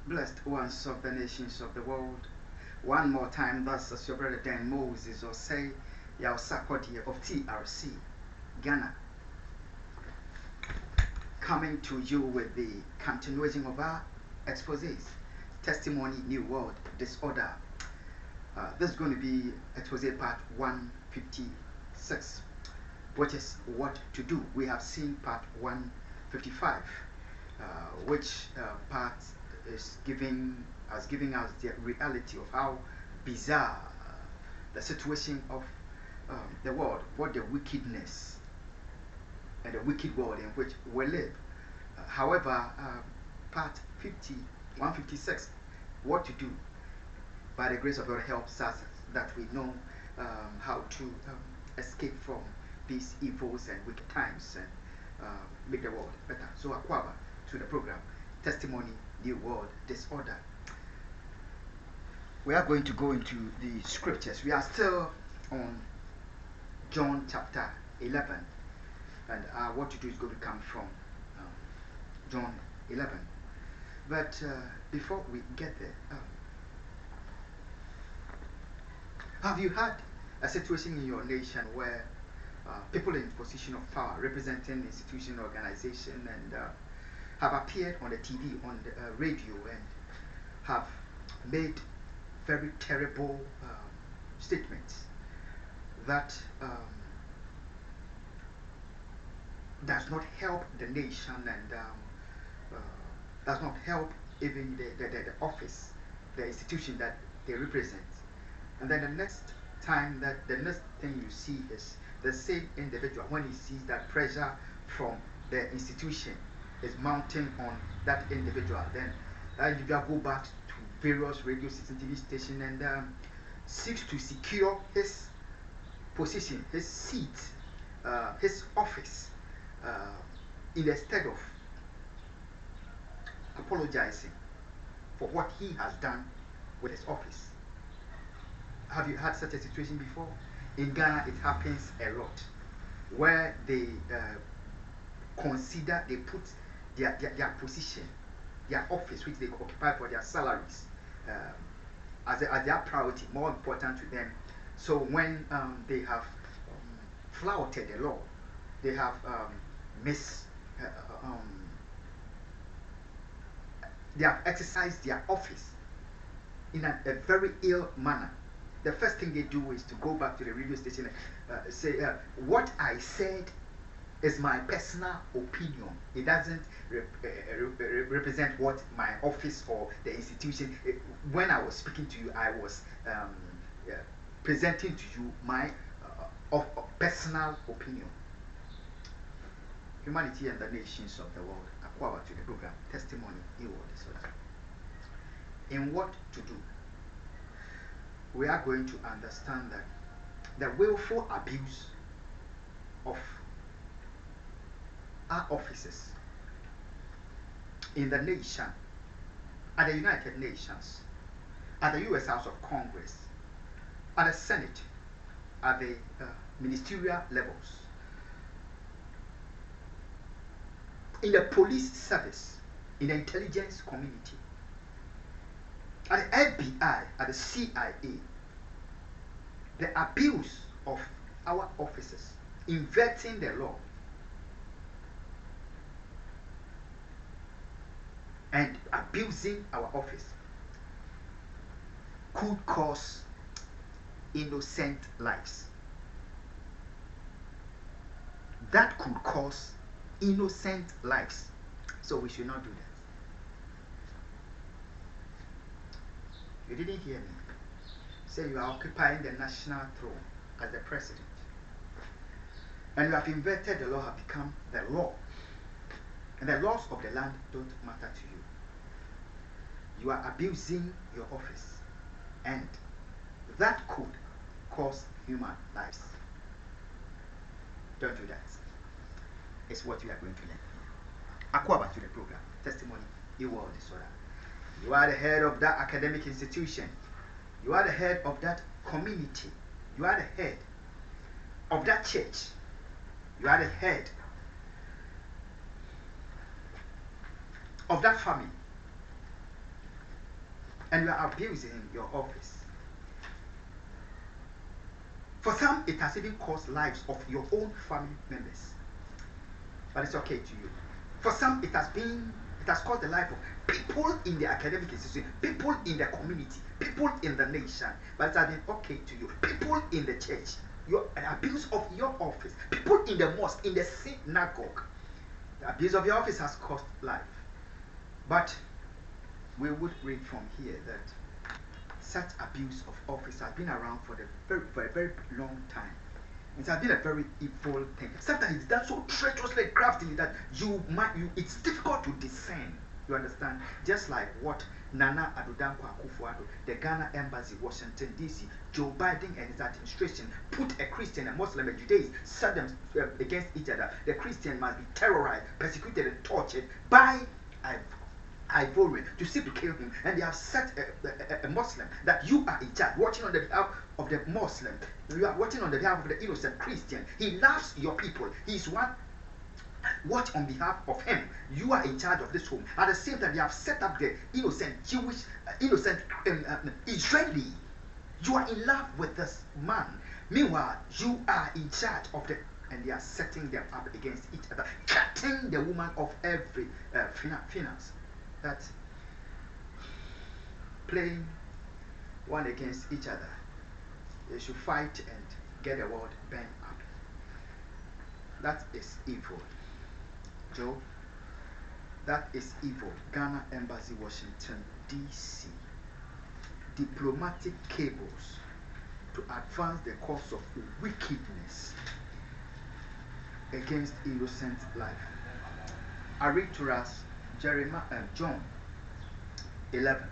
Blessed ones of the nations of the world. One more time, thus as your brother Dan Moses or say, Yao Sakodi of TRC, Ghana, coming to you with the continuation of our exposés, Testimony, New World, Disorder. This is going to be expose part 156, which is what to do. We have seen part 155, which part is giving us the reality of how bizarre the situation of the world, what the wickedness and the wicked world in which we live. However, part 156, what to do, by the grace of God, helps us that we know how to escape from these evils and wicked times and make the world better. So, Akwaba to the program, Testimony, New World, Disorder. We are going to go into the scriptures. We are still on John chapter 11, and what to do is going to come from John 11. But before we get there, have you had a situation in your nation where people in position of power, representing institution, organization, and have appeared on the TV, on the radio, and have made very terrible statements that does not help the nation and does not help even the office, the institution that they represent. And then the next time, that the next thing you see is the same individual, when he sees that pressure from the institution is mounting on that individual, then that individual go back to various radio stations, TV stations, and seeks to secure his position, his seat, his office, instead of apologizing for what he has done with his office. Have you had such a situation before? In Ghana, it happens a lot, where they consider, they put their position, their office, which they occupy for their salaries, as their priority, more important to them. So when they have flouted the law, they have they have exercised their office in a very ill manner. The first thing they do is to go back to the radio station and say, what I said is my personal opinion. It doesn't represent what my office or the institution. When I was speaking to you, I was presenting to you my personal opinion. Humanity and the nations of the world, Akwawa to the program, Testimony, New World, Disorder. In what to do, we are going to understand that the willful abuse of our offices in the nation, at the United Nations, at the US House of Congress, at the Senate, at the ministerial levels, in the police service, in the intelligence community, at the FBI, at the CIA, the abuse of our officers, inverting the law, and abusing our office could cause innocent lives. That could cause innocent lives. So we should not do that. You didn't hear me. Say you are occupying the national throne as the president, and you have inverted the law, have become the law, and the laws of the land don't matter to you. You are abusing your office, and that could cause human lives. Don't do that. It's what we are going to learn. Akwaba to the program, Testimony, New World Disorder. You are the head of that academic institution. You are the head of that community. You are the head of that church. You are the head of that family. and you are abusing your office. For some, it has even cost lives of your own family members. But it's okay to you. For some, it has cost the life of people in the academic institution, people in the community, people in the nation. But it has been okay to you. People in the church, your abuse of your office, people in the mosque, in the synagogue. The abuse of your office has cost life. But we would read from here that such abuse of office has been around for a very long time. It has been a very evil thing. Sometimes it's done so treacherously, craftily that it's difficult to discern. You understand? Just like what Nana Addo Akufo, the Ghana Embassy, Washington D.C., Joe Biden and his administration put a Christian, a Muslim, a Judaist, set them against each other. The Christian must be terrorized, persecuted, and tortured by Ivory to seek to kill him, and they have set a Muslim that you are in charge, watching on the behalf of the Muslim. You are watching on the behalf of the innocent Christian. He loves your people. He is one. Watch on behalf of him. You are in charge of this home. At the same time, they have set up the innocent Jewish, innocent Israeli. You are in love with this man. Meanwhile, you are in charge of the, and they are setting them up against each other, cutting the woman of every finance. That playing one against each other. They should fight and get the world burned up. That is evil. Joe, that is evil. Ghana Embassy, Washington, D.C. Diplomatic cables to advance the cause of wickedness against innocent life. I read to us John 11.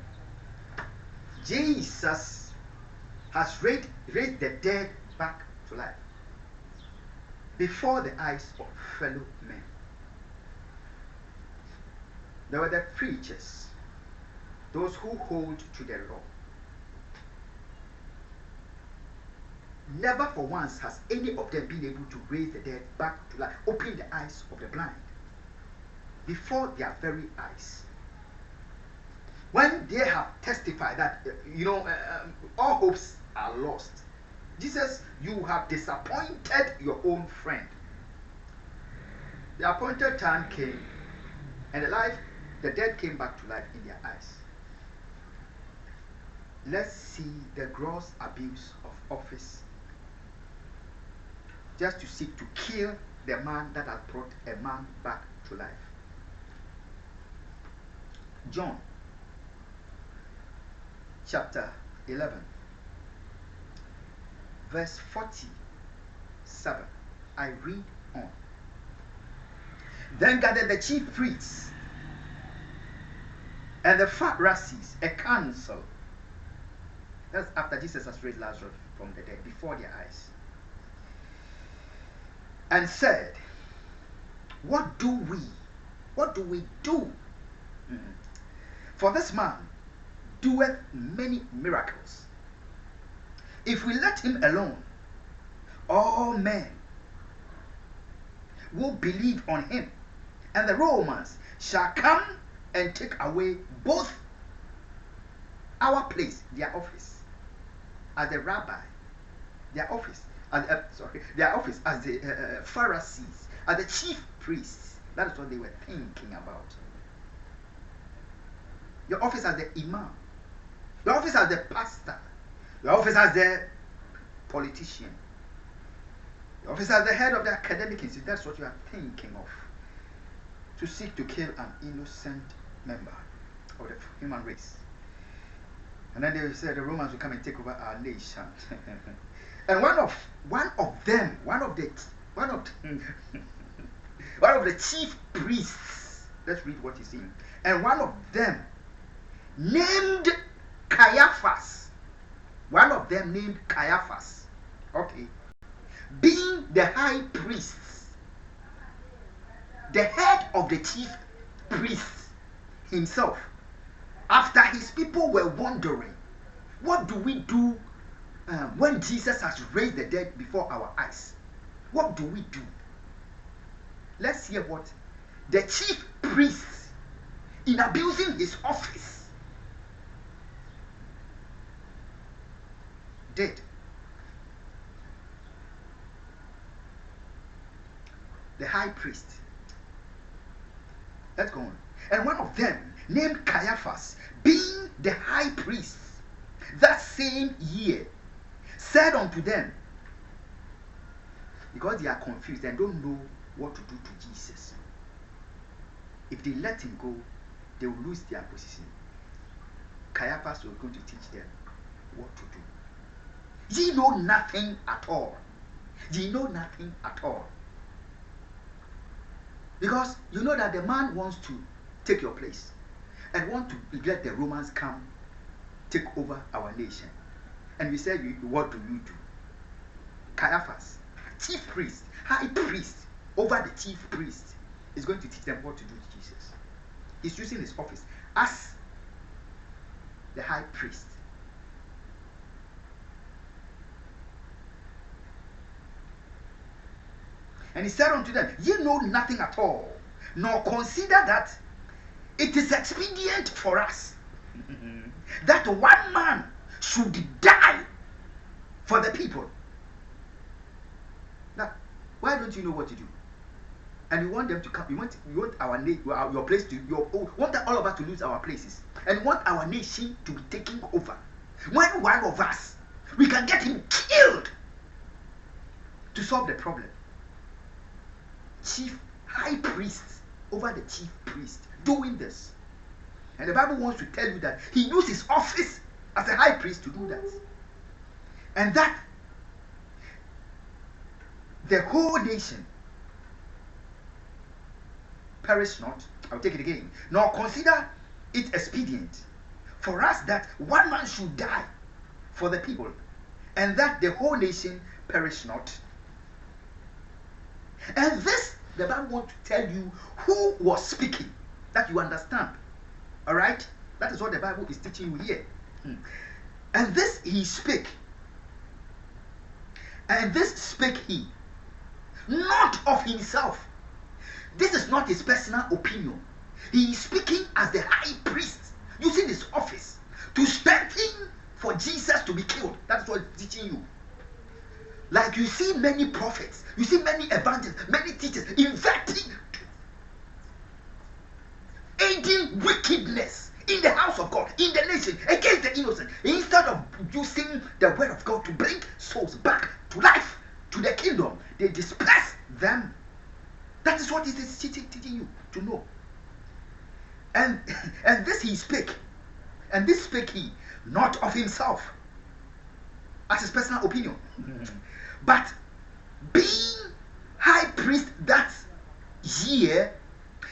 Jesus has raised the dead back to life before the eyes of fellow men. There were the preachers, those who hold to the law. Never for once has any of them been able to raise the dead back to life, open the eyes of the blind before their very eyes. When they have testified that all hopes are lost, Jesus, you have disappointed your own friend. The appointed time came, and the dead came back to life in their eyes. Let's see the gross abuse of office, just to seek to kill the man that had brought a man back to life. John chapter 11 verse 47. I read on. Then gathered the chief priests and the Pharisees, a council. That's after Jesus has raised Lazarus from the dead, before their eyes, and said, What do we do? For this man doeth many miracles. If we let him alone, all men will believe on him, and the Romans shall come and take away both our place, their office as the rabbi, their office as the Pharisees, as the chief priests. That is what they were thinking about. Your office as the imam, your office as the pastor, your office as the politician, your office as the head of the academic institute. That's what you are thinking of, to seek to kill an innocent member of the human race. And then they said the Romans will come and take over our nation. And one of the chief priests, let's read what he's saying. And one of them named Caiaphas. Okay. Being the high priest, the head of the chief priests himself, after his people were wondering, what do we do when Jesus has raised the dead before our eyes? What do we do? Let's hear what the chief priest, in abusing his office, did. The high priest. Let's go on. And one of them, named Caiaphas, being the high priest that same year, said unto them, because they are confused and don't know what to do to Jesus. If they let him go, they will lose their position. Caiaphas was going to teach them what to do. Ye know nothing at all. Ye know nothing at all. Because you know that the man wants to take your place and want to let the Romans come take over our nation. And we said, what do you do? Caiaphas, chief priest, high priest over the chief priest, is going to teach them what to do to Jesus. He's using his office as the high priest. And he said unto them, ye know nothing at all, nor consider that it is expedient for us that one man should die for the people. Now, why don't you know what to do? And you want them to come. You want your place to want all of us to lose our places, and want our nation to be taken over. When one of us, we can get him killed to solve the problem. Chief high priest over the chief priest doing this, and the Bible wants to tell you that he used his office as a high priest to do that, and that the whole nation perish not. I'll take it again. Nor consider it expedient for us that one man should die for the people, and that the whole nation perish not. And this, the Bible wants to tell you who was speaking, that you understand. All right? That is what the Bible is teaching you here. And this he spake. And this spake he, not of himself. This is not his personal opinion. He is speaking as the high priest, using his office to strengthen for Jesus to be killed. That's what he's teaching you. Like you see many prophets, you see many evangelists, many teachers inventing, aiding wickedness in the house of God, in the nation, against the innocent, instead of using the word of God to bring souls back to life, to the kingdom. They disperse them. That is what it is teaching you to know. And this he spake, and this spake he, not of himself, as his personal opinion, but being high priest that year,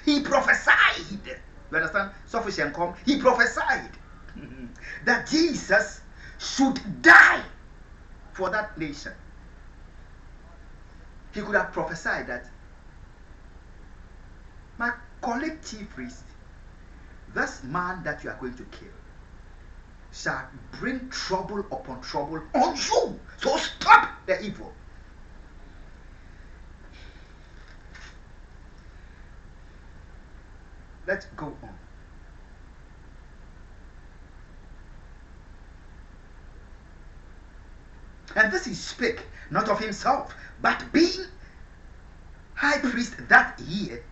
he prophesied. You understand? Sufficient come. He prophesied that Jesus should die for that nation. He could have prophesied that my colleague chief priest, this man that you are going to kill, shall bring trouble upon trouble on you. So stop the evil. Let's go on. And this he spake, not of himself, but being high priest that year,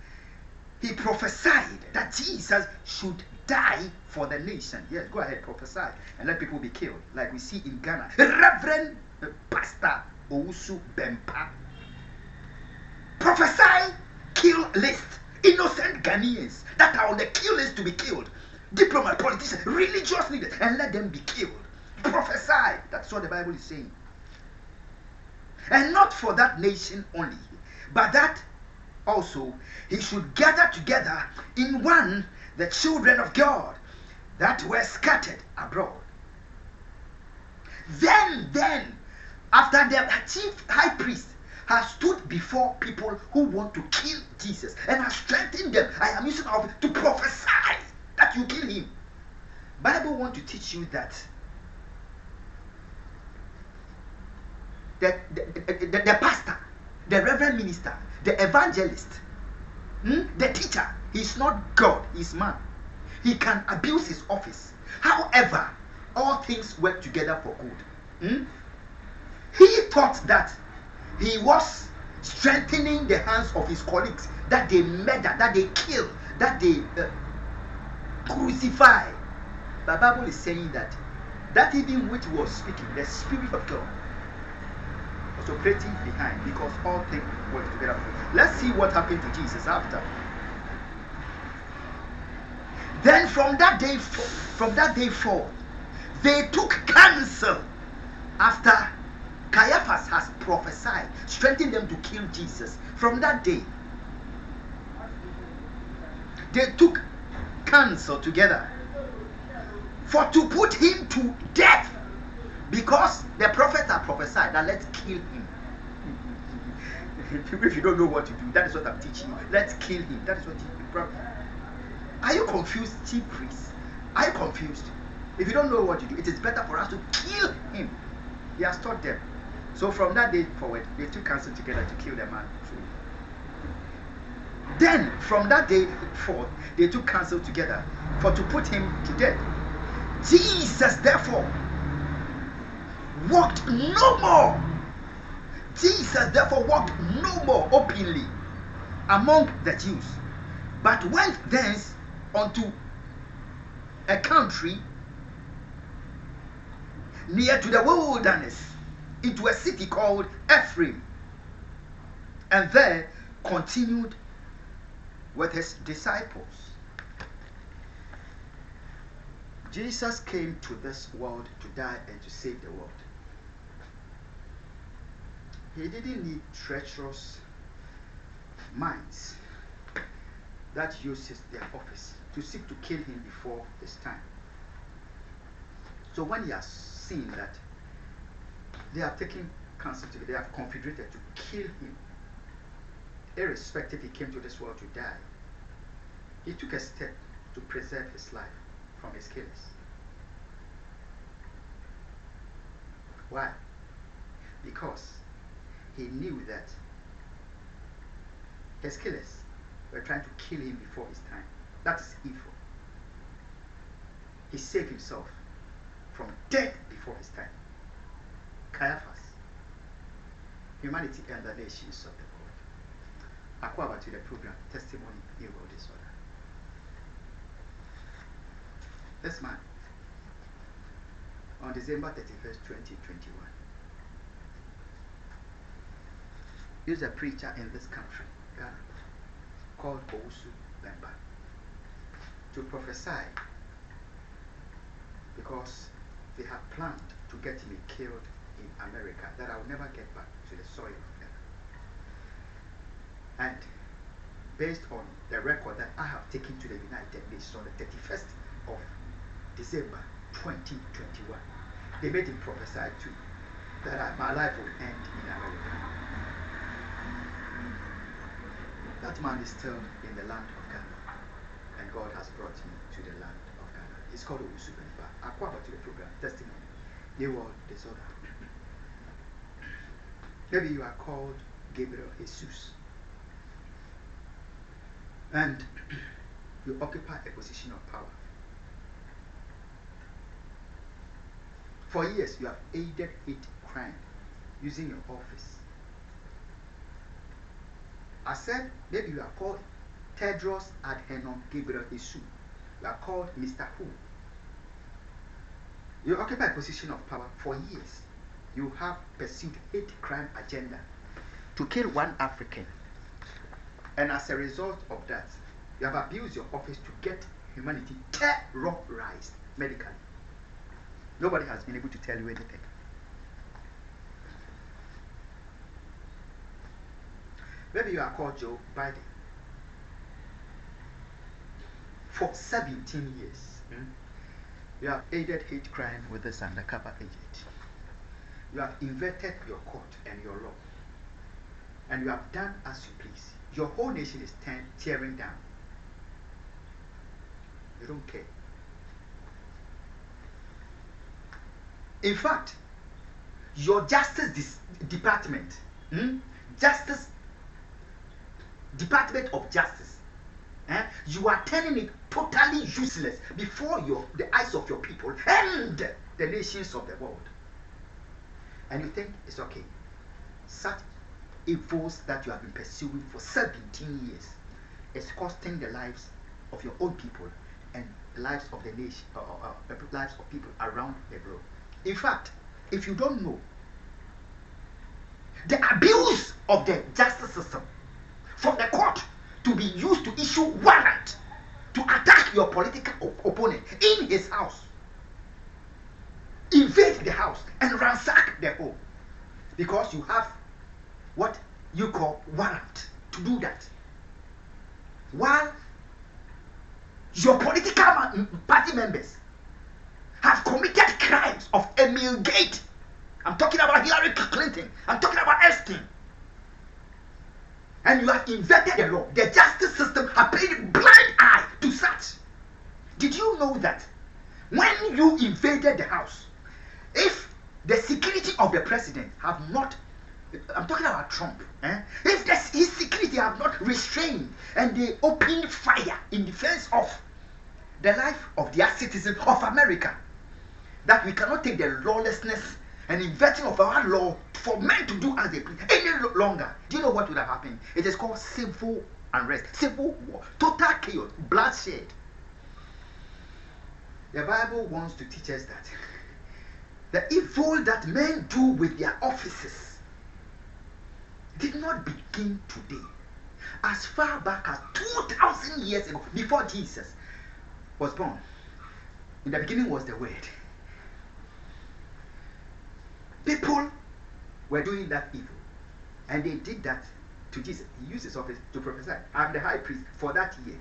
he prophesied that Jesus should die for the nation. Yes, go ahead, prophesy and let people be killed, like we see in Ghana. Reverend Pastor Ousu Bempa prophesy kill list, innocent Ghanaians that are on the kill list to be killed, diplomat, politicians, religious leaders, and let them be killed. Prophesy. That's what the Bible is saying. And not for that nation only, but that also he should gather together in one the children of God that were scattered abroad. Then, after the chief high priest has stood before people who want to kill Jesus and has strengthened them, I am using of to prophesy that you kill him. Bible want to teach you that the pastor, the reverend minister, the evangelist, the teacher, he's not God, he's man. He can abuse his office. However, all things work together for good. He thought that he was strengthening the hands of his colleagues, that they murder, that they kill, that they crucify. The Bible is saying that even which was speaking, the Spirit of God was operating behind, because all things work together. Let's see what happened to Jesus after. Then from that day forth, they took counsel after Caiaphas has prophesied, strengthening them to kill Jesus. From that day, they took counsel together for to put him to death, because the prophets have prophesied that let's kill him. If you don't know what to do, that is what I'm teaching you. Let's kill him. That is what you. Are you confused, chief priest? Are you confused? If you don't know what to do, it is better for us to kill him. He has taught them. So from that day forward, they took counsel together to kill the man. Then from that day forth, they took counsel together for to put him to death. Jesus therefore walked no more. Jesus therefore walked no more openly among the Jews, but went thence unto a country near to the wilderness, into a city called Ephraim, and there continued with his disciples. Jesus came to this world to die and to save the world. He didn't need treacherous minds that uses their office to seek to kill him before his time. So when he has seen that they have taken counsel together, they have confederated to kill him, irrespective he came to this world to die, he took a step to preserve his life from his killers. Why? Because he knew that his killers were trying to kill him before his time. That is evil. He saved himself from death before his time. Caiaphas, humanity and the nations of the world. Akufo to the program, Testimony, New World Disorder. This man, on December 31st, 2021, is a preacher in this country, Ghana, called Owusu Bemba, to prophesy, because they have planned to get me killed in America, that I will never get back to the soil of Ghana. And based on the record that I have taken to the United Nations on the 31st of December 2021, they made him prophesy too that my life will end in America. That man is still in the land of Ghana, and God has brought me to the land of Ghana. It's called Owusu Bemba. Akufo to the program, Testimony, New World Disorder. Maybe you are called Gabriel Jesus, and you occupy a position of power. For years, you have aided hate crime using your office. I said, maybe you are called Tedros Adhanom Ghebreyesus. You are called Mr. Who. You occupy a position of power for years. You have pursued hate crime agenda to kill one African. And as a result of that, you have abused your office to get humanity terrorized medically. Nobody has been able to tell you anything. Maybe you are called Joe Biden. For 17 years, you have aided hate crime with this undercover agent. You have inverted your court and your law. And you have done as you please. Your whole nation is tearing down. You don't care. In fact, your Justice Department, Department of Justice, you are turning it totally useless before the eyes of your people and the nations of the world. and you think it's okay. Such evils that you have been pursuing for 17 years is costing the lives of your own people and the lives of the nation, the lives of people around the globe. In fact, if you don't know, the abuse of the justice system for the court to be used to issue warrant to attack your political opponent in his house, invade the house and ransack the home because you have what you call warrant to do that, while your political party members have committed crimes of Emilgate. I'm talking about Hillary Clinton. I'm talking about Epstein. And you have invented the law. The justice system have paid a blind eye to such. Did you know that when you invaded the house, if the security of the president have not, I'm talking about Trump, if his security have not restrained and they opened fire in defense of the life of their citizens of America, that we cannot take the lawlessness and inverting of our law for men to do as they please any longer, do you know what would have happened? It is called civil unrest, civil war, total chaos, bloodshed. The Bible wants to teach us that the evil that men do with their offices did not begin today. As far back as 2,000 years ago, before Jesus was born, in the beginning was the Word. People were doing that evil, and they did that to Jesus. He used his office to prophesy. I'm the high priest for that year,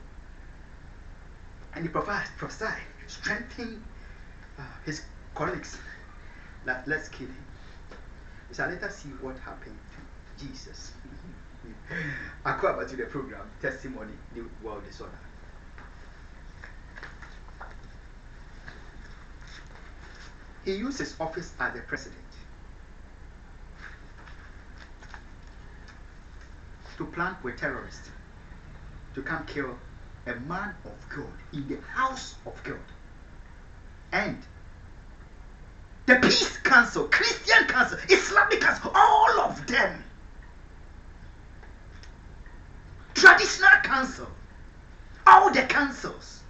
and he prophesied, strengthening his colleagues that let's kill him. We shall later see what happened to Jesus. Akufo to the program Testimony, the World Disorder. He used his office as the president to plan with terrorists to come kill a man of God in the house of God. And the Peace Council, Christian Council, Islamic Council, all of them, traditional council, all the councils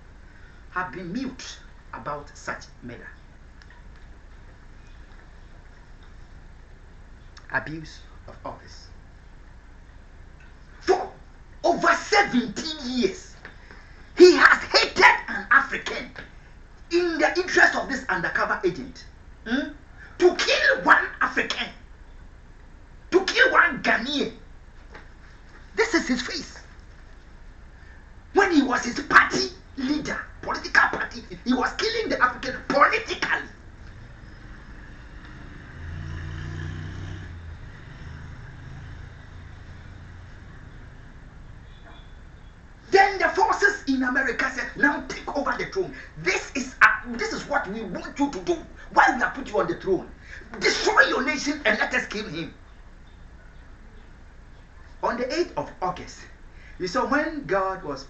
have been mute about such matter. Abuse of office. For over 17 years, he has hated an African in the interest of this undercover agent to kill one African, to kill one Ghanaian. This is his face. When he was his party leader, political party, he was killing the African politically. Then the forces in America said, now take over the throne. This is what we want you to do. Why we have put you on the throne? Destroy your nation and let us kill him. On the 8th of August, you saw when God was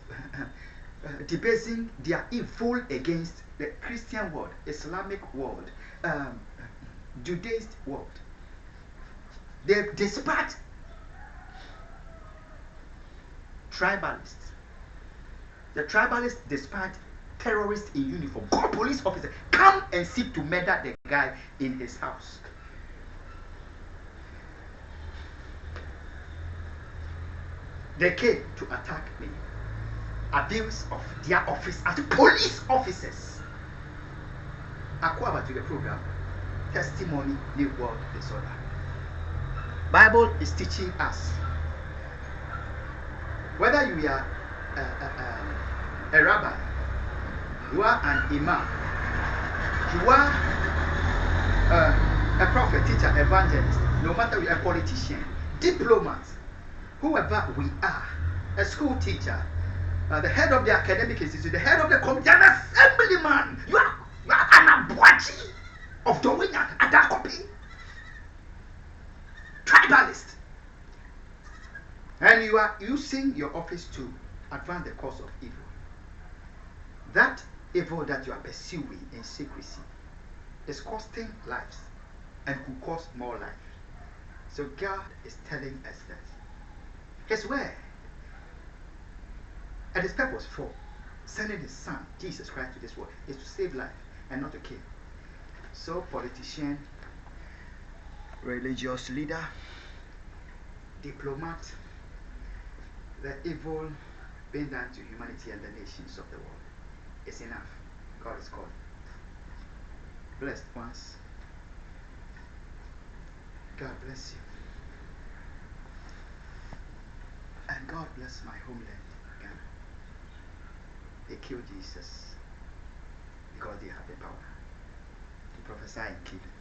debasing their evil against the Christian world, Islamic world, Judaist world. They dispatched tribalists. The tribalists dispatched terrorists in uniform, called police officers, come and seek to murder the guy in his house. They came to attack me. Abuse of their office as police officers. Akufo to the program Testimony, New World Disorder. Bible is teaching us whether you are a rabbi, you are an imam, you are a prophet, teacher, evangelist, no matter you are a politician, diplomat, whoever we are, a school teacher, the head of the academic institute, the head of the committee, an assemblyman, you are an abuachi of Dowina, Adakopi, tribalist, and you are using your office to advance the cause of evil. That evil that you are pursuing in secrecy is costing lives. and could cause more life. So God is telling us that His word and His purpose for sending His Son, Jesus Christ, to this world is to save life and not to kill. So politician, religious leader, diplomat, the evil being done to humanity and the nations of the world is enough. God is calling. Blessed ones, God bless you. And God bless my homeland, Ghana. They killed Jesus because they have the power to prophesy in Cleveland.